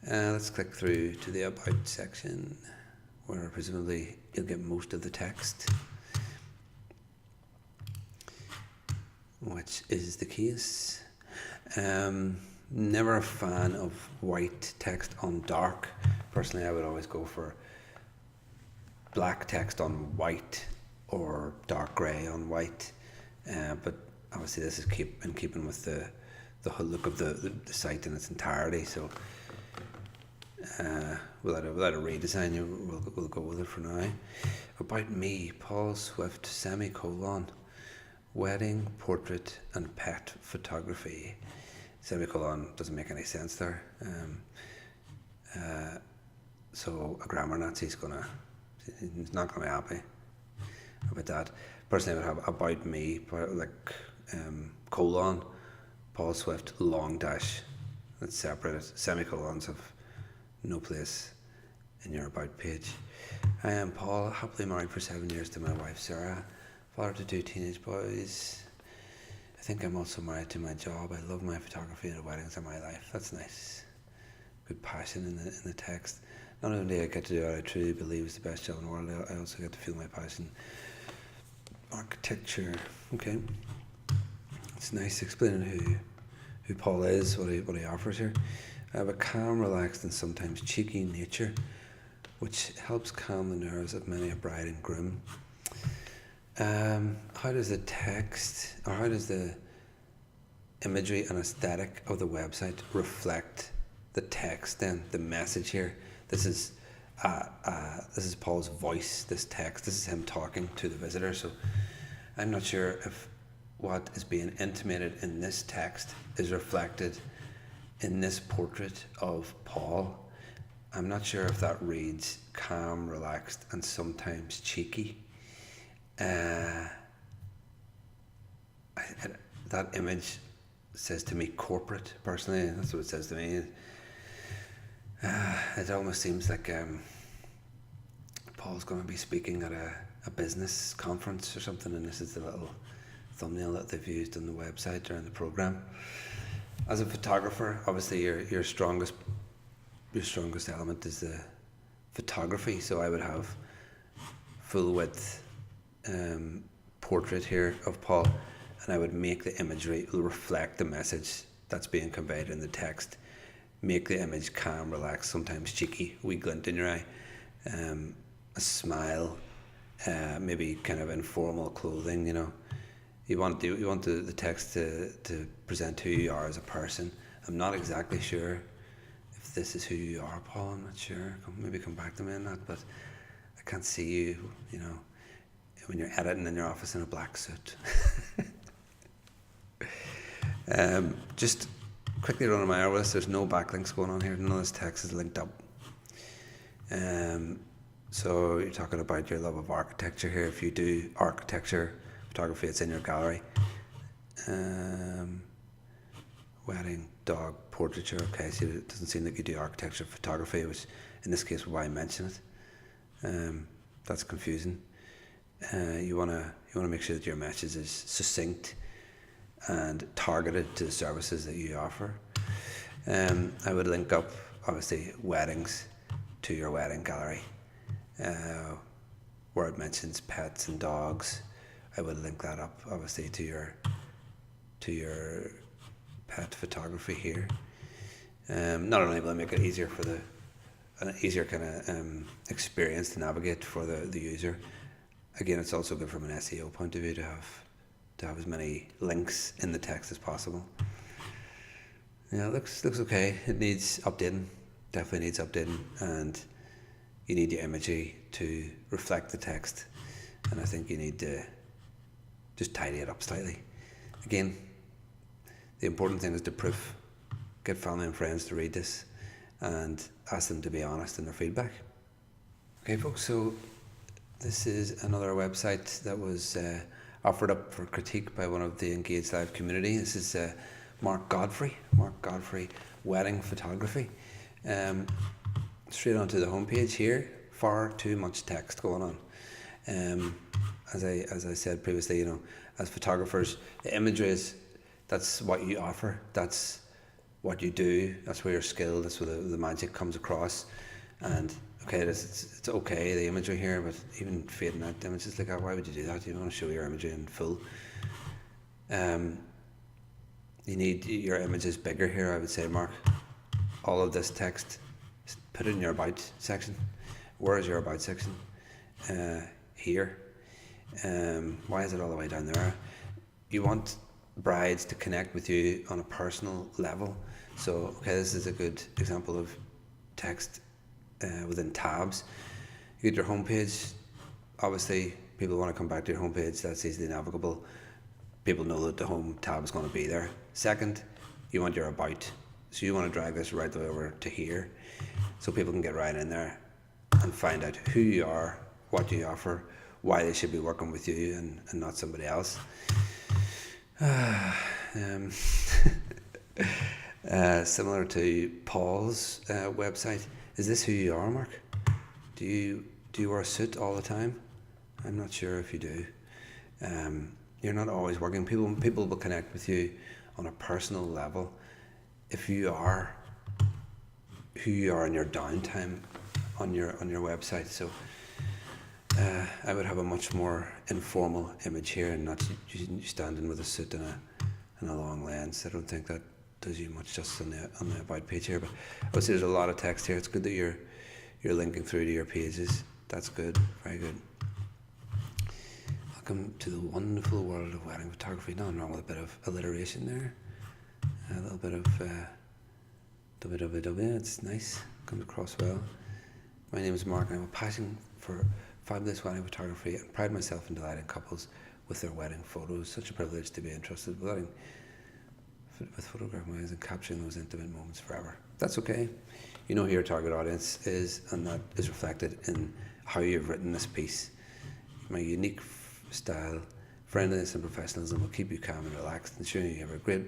Let's click through to the About section, where presumably you'll get most of the text, which is the case. Never a fan of white text on dark. Personally, I would always go for black text on white or dark grey on white. But obviously this is in keeping with the whole look of the site in its entirety. So without a redesign, we'll go with it for now. About me, Paul Swift, semicolon, wedding, portrait and pet photography. Semicolon doesn't make any sense there. So a grammar Nazi's he's not gonna be happy about that. Personally, I would have about me, like colon, Paul Swift, long dash. That's separated. Semicolons have no place in your about page. I am Paul, happily married for 7 years to my wife Sarah, father to 2 teenage boys. I think I'm also married to my job. I love my photography and the weddings are my life. That's nice. Good passion in the text. Not only do I get to do what I truly believe is the best job in the world, I also get to feel my passion. Architecture. Okay. It's nice explaining who Paul is, what he offers here. I have a calm, relaxed and sometimes cheeky nature, which helps calm the nerves of many a bride and groom. How does the text, or how does the imagery and aesthetic of the website reflect the text then, the message here? This is Paul's voice, this text, this is him talking to the visitor. So I'm not sure if what is being intimated in this text is reflected in this portrait of Paul. I'm not sure if that reads calm, relaxed and sometimes cheeky. That image says to me corporate, personally. That's what it says to me. It almost seems like Paul's going to be speaking at a business conference or something, and this is the little thumbnail that they've used on the website or in the program. As a photographer, obviously your strongest element is the photography, so I would have full width portrait here of Paul, and I would make the imagery reflect the message that's being conveyed in the text. Make the image calm, relaxed, sometimes cheeky, wee glint in your eye, a smile, maybe kind of informal clothing. You know, you want the text to present who you are as a person. I'm not exactly sure if this is who you are, Paul. I'm not sure. Maybe come back to me on that, but I can't see you. You know, when you're editing in your office in a black suit. Just quickly running my hour list. There's no backlinks going on here. None of this text is linked up. So you're talking about your love of architecture here. If you do architecture photography, it's in your gallery. Wedding, dog, portraiture. Okay, so it doesn't seem like you do architecture photography, which in this case, why I mention it. That's confusing. You wanna make sure that your message is succinct and targeted to the services that you offer. I would link up, obviously, weddings to your wedding gallery, where it mentions pets and dogs. I would link that up, obviously, to your pet photography here. Not only will it make it easier for an easier kind of experience to navigate for the user. Again, it's also good from an SEO point of view to have as many links in the text as possible. Yeah, it looks okay. It needs updating. Definitely needs updating, and you need your imagery to reflect the text. And I think you need to just tidy it up slightly. Again, the important thing is the proof. Get family and friends to read this and ask them to be honest in their feedback. Okay, folks, so this is another website that was offered up for critique by one of the Engage Live community. This is Mark Godfrey, wedding photography. Straight onto the homepage here, far too much text going on. As I said previously, as photographers, the imagery is, that's what you offer, that's what you do, that's where your skill, that's where the magic comes across. And okay, it's okay, the imagery here, but even fading out images like that, why would you do that? You want to show your imagery in full. You need your images bigger here, I would say, Mark. All of this text, put it in your about section. Where is your about section? Here. Why is it all the way down there? You want brides to connect with you on a personal level. So, okay, this is a good example of text within tabs. You get your homepage. Obviously, people want to come back to your homepage. That's easily navigable. People know that the home tab is going to be there. Second, you want your about. So you want to drag this right the way over to here, so people can get right in there and find out who you are, what you offer, why they should be working with you and not somebody else. Similar to Paul's website. Is this who you are, Mark? Do you wear a suit all the time? I'm not sure if you do. You're not always working. People will connect with you on a personal level if you are who you are in your downtime on your website. So I would have a much more informal image here, and not you standing with a suit and a long lens. I don't think that does you much justice on the about page here. But obviously there's a lot of text here. It's good that you're linking through to your pages. That's good. Very good. Welcome to the wonderful world of wedding photography. Nothing wrong with a bit of alliteration there. A little bit of www. It's nice. Comes across well. My name is Mark, and I have a passion for fabulous wedding photography and pride myself in delighting couples with their wedding photos. Such a privilege to be entrusted with photographing weddings and capturing those intimate moments forever. That's okay. You know who your target audience is, and that is reflected in how you've written this piece. My unique style, friendliness and professionalism will keep you calm and relaxed, ensuring you have a great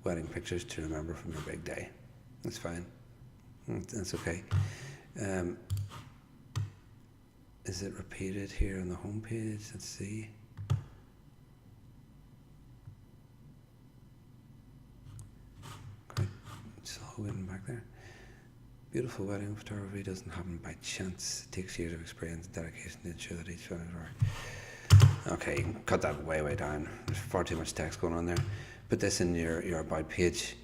wedding pictures to remember from your big day. That's fine. That's okay. Is it repeated here on the home page? Let's see. Quite slow getting back there. Beautiful wedding photography doesn't happen by chance. It takes years of experience and dedication to ensure that each wedding is okay, you can cut that way down. There's far too much text going on there. Put this in your about page.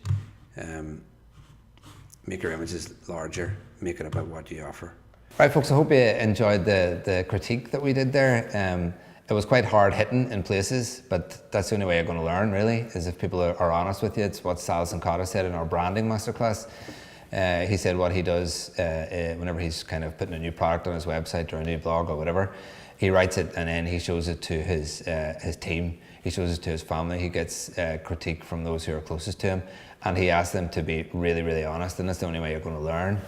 Make your images larger. Make it about what you offer. Right, folks, I hope you enjoyed the critique that we did there. It was quite hard hitting in places, but that's the only way you're going to learn, really, is if people are honest with you. It's what Sal Sankata said in our branding masterclass. He said what he does whenever he's kind of putting a new product on his website or a new blog or whatever, he writes it and then he shows it to his team. He shows it to his family. He gets critique from those who are closest to him, and he asks them to be really, really honest. And that's the only way you're going to learn.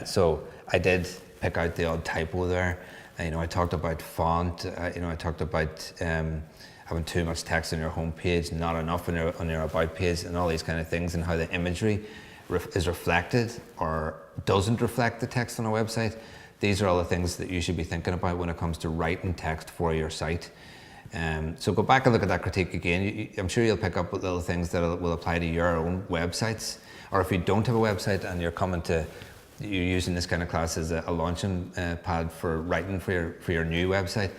So I did pick out the odd typo there. I talked about font. I talked about having too much text on your home page, not enough on your about page, and all these kind of things, and how the imagery is reflected or doesn't reflect the text on a website. These are all the things that you should be thinking about when it comes to writing text for your site. So go back and look at that critique again. I'm sure you'll pick up little things that will apply to your own websites. Or if you don't have a website and you're using this kind of class as a launching pad for writing for your new website,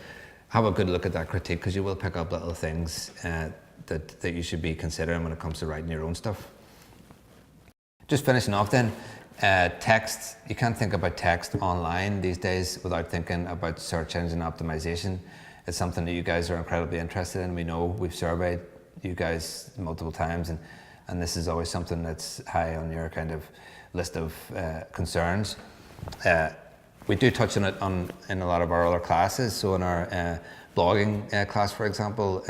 have a good look at that critique, because you will pick up little things that you should be considering when it comes to writing your own stuff. Just finishing off then, text. You can't think about text online these days without thinking about search engine optimization. It's something that you guys are incredibly interested in. We know, we've surveyed you guys multiple times, and this is always something that's high on your kind of list of concerns. We do touch on it in a lot of our other classes. So in our blogging class, for example,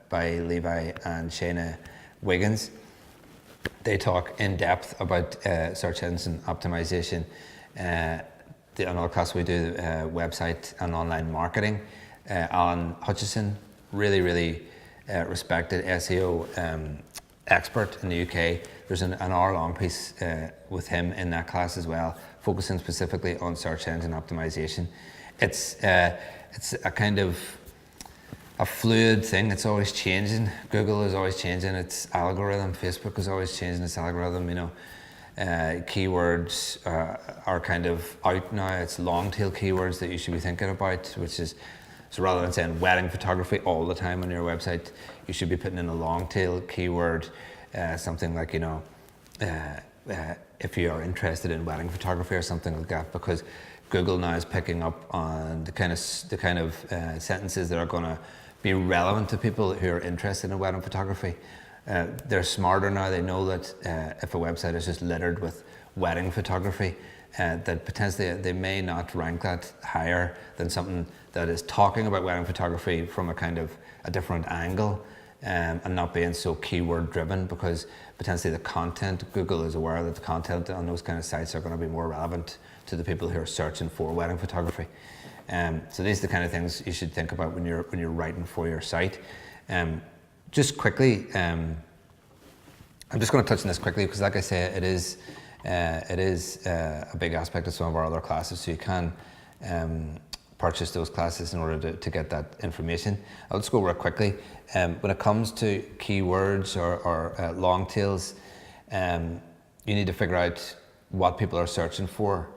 by Levi and Shayna Wiggins, they talk in depth about search engine optimization. In our class we do website and online marketing. Alan Hutchison, really respected SEO expert in the UK. There's an hour-long piece with him in that class as well, focusing specifically on search engine optimization. It's a kind of a fluid thing. It's always changing. Google is always changing its algorithm. Facebook is always changing its algorithm. Keywords are kind of out now. It's long tail keywords that you should be thinking about, which is, so rather than saying wedding photography all the time on your website, you should be putting in a long tail keyword, something like, if you are interested in wedding photography or something like that, because Google now is picking up on the kind of sentences that are going to be relevant to people who are interested in wedding photography. They're smarter now. They know that if a website is just littered with wedding photography, that potentially they may not rank that higher than something that is talking about wedding photography from a kind of a different angle, and not being so keyword driven, because potentially the content, Google is aware that the content on those kind of sites are going to be more relevant to the people who are searching for wedding photography. So these are the kind of things you should think about when you're writing for your site. Just quickly, I'm just going to touch on this quickly, because like I say, it is a big aspect of some of our other classes, so you can purchase those classes in order to get that information. I'll just go real quickly. When it comes to keywords or long tails, you need to figure out what people are searching for,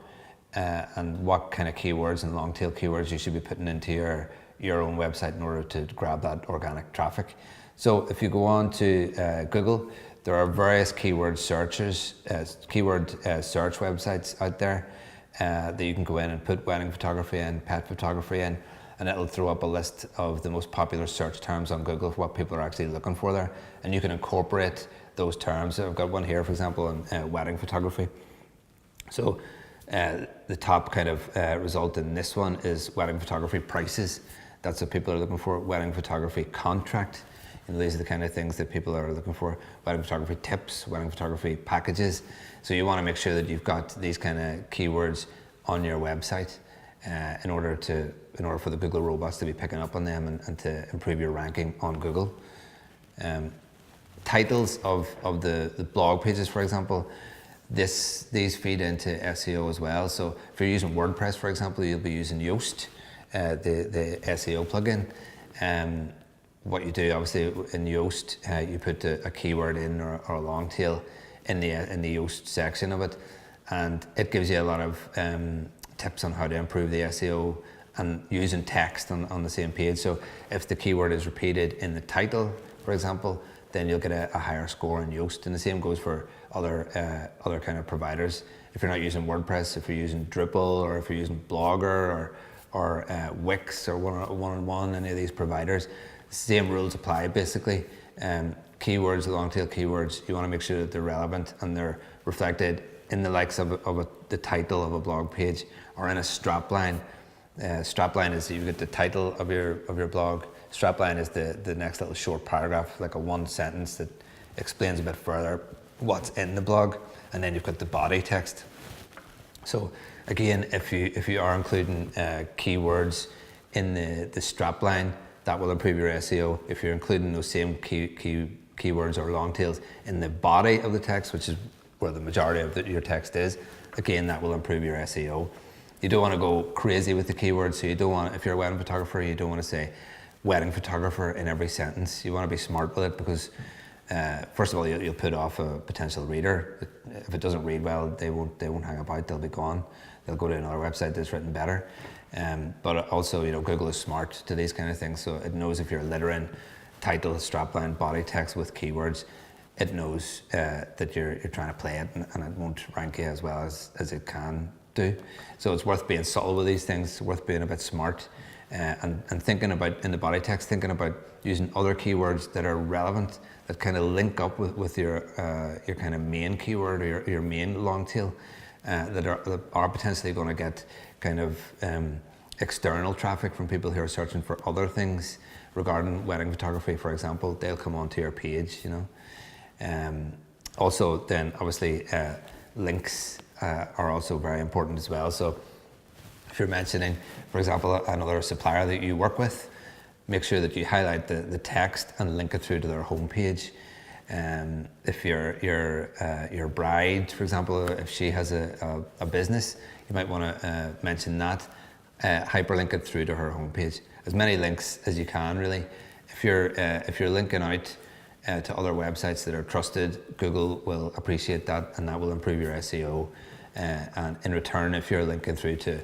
and what kind of keywords and long tail keywords you should be putting into your own website in order to grab that organic traffic. So if you go on to Google, there are various keyword searches, keyword search websites out there that you can go in and put wedding photography in, pet photography in, and it'll throw up a list of the most popular search terms on Google for what people are actually looking for there. And you can incorporate those terms. I've got one here, for example, on wedding photography. So the top kind of result in this one is wedding photography prices. That's what people are looking for. Wedding photography contract. And these are the kind of things that people are looking for. Wedding photography tips, wedding photography packages. So you want to make sure that you've got these kind of keywords on your website in order for the Google robots to be picking up on them and to improve your ranking on Google. Titles of the blog pages, for example, these feed into SEO as well. So if you're using WordPress, for example, you'll be using Yoast, the SEO plugin. What you do, obviously, in Yoast, you put a keyword in or a long tail in the Yoast section of it, and it gives you a lot of tips on how to improve the SEO and using text on the same page. So if the keyword is repeated in the title, for example, then you'll get a higher score in Yoast, and the same goes for other kind of providers. If you're not using WordPress, if you're using Drupal, or if you're using Blogger or Wix or one-on-one, any of these providers, same rules apply basically. Keywords, long tail keywords, you want to make sure that they're relevant and they're reflected in the likes of the title of a blog page or in a strapline. Strapline is you get the title of your blog. Strapline is the next little short paragraph, like a one sentence that explains a bit further what's in the blog, and then you've got the body text. So again, if you are including keywords in the strapline, that will improve your SEO. If you're including those same keywords or long tails in the body of the text, which is where the majority of your text is, again, that will improve your SEO. You don't want to go crazy with the keywords, so you don't want, if you're a wedding photographer, you don't want to say wedding photographer in every sentence. You want to be smart with it because first of all, you'll put off a potential reader. If it doesn't read well, they won't hang about, they'll be gone. They'll go to another website that's written better. But also, Google is smart to these kind of things, so it knows if you're littering title, strapline, body text with keywords, it knows that you're trying to play it, and it won't rank you as well as it can do. So it's worth being subtle with these things, worth being a bit smart, and thinking about, in the body text, thinking about using other keywords that are relevant, that kind of link up with your kind of main keyword or your main long tail, that are potentially going to get kind of external traffic from people who are searching for other things regarding wedding photography, for example. They'll come onto your page, Also, then obviously links are also very important as well. So if you're mentioning, for example, another supplier that you work with, make sure that you highlight the text and link it through to their homepage. If your bride, for example, if she has a business, you might want to mention that, hyperlink it through to her homepage. As many links as you can, really. If you're linking out to other websites that are trusted, Google will appreciate that, and that will improve your SEO. And in return, if you're linking through to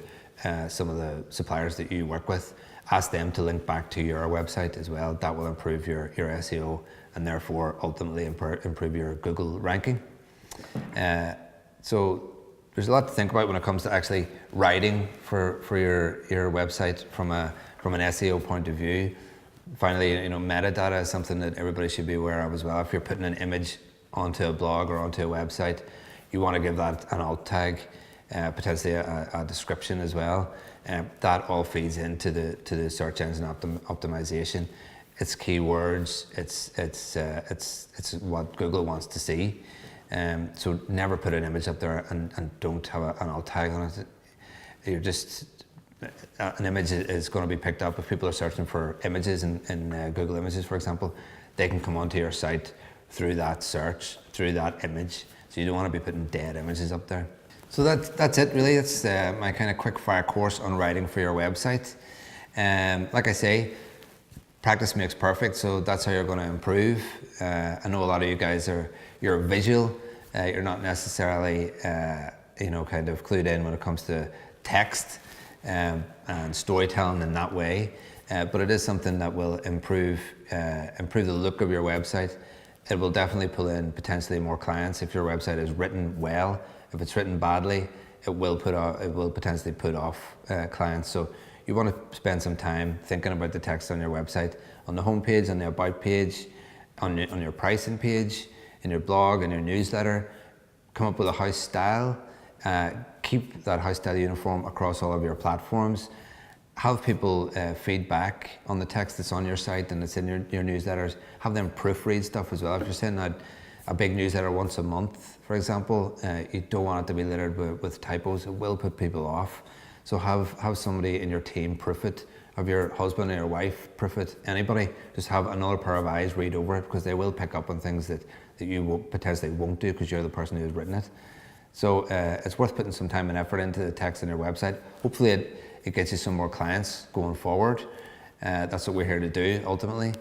some of the suppliers that you work with, ask them to link back to your website as well. That will improve your SEO and therefore ultimately improve your Google ranking. So there's a lot to think about when it comes to actually writing for your website from an SEO point of view. Finally, metadata is something that everybody should be aware of as well. If you're putting an image onto a blog or onto a website, you want to give that an alt tag, potentially a description as well. That all feeds into the search engine optimization. It's keywords. It's what Google wants to see. So never put an image up there and don't have an alt tag on it. You're just an image is going to be picked up if people are searching for images in Google Images, for example. They can come onto your site through that search, through that image. So you don't want to be putting dead images up there. So that's it really. It's my kind of quick fire course on writing for your website. Like I say, practice makes perfect, so that's how you're going to improve. I know a lot of you guys you're visual. You're not necessarily kind of clued in when it comes to text and storytelling in that way. But it is something that will improve the look of your website. It will definitely pull in potentially more clients if your website is written well. If it's written badly, it will potentially put off clients. So you want to spend some time thinking about the text on your website, on the home page, on the about page, on your pricing page, in your blog, in your newsletter. Come up with a house style. Keep that house style uniform across all of your platforms. Have people feedback on the text that's on your site and it's in your newsletters. Have them proofread stuff as well. If you're sending out a big newsletter once a month, for example, you don't want it to be littered with typos. It will put people off. So have somebody in your team proof it. Have your husband or your wife proof it. Anybody, just have another pair of eyes read over it, because they will pick up on things that you potentially won't do because you're the person who's written it. So it's worth putting some time and effort into the text on your website. Hopefully it gets you some more clients going forward. That's what we're here to do ultimately.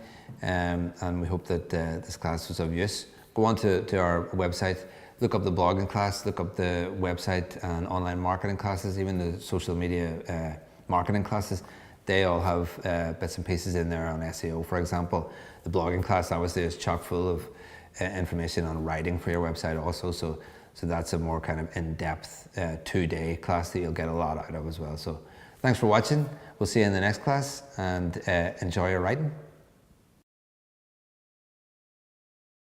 And we hope that this class was of use. Go on to our website, look up the blogging class, look up the website and online marketing classes, even the social media marketing classes. They all have bits and pieces in there on SEO, for example. The blogging class obviously is chock full of information on writing for your website also. So that's a more kind of in-depth 2-day class that you'll get a lot out of as well. So thanks for watching. We'll see you in the next class, and enjoy your writing.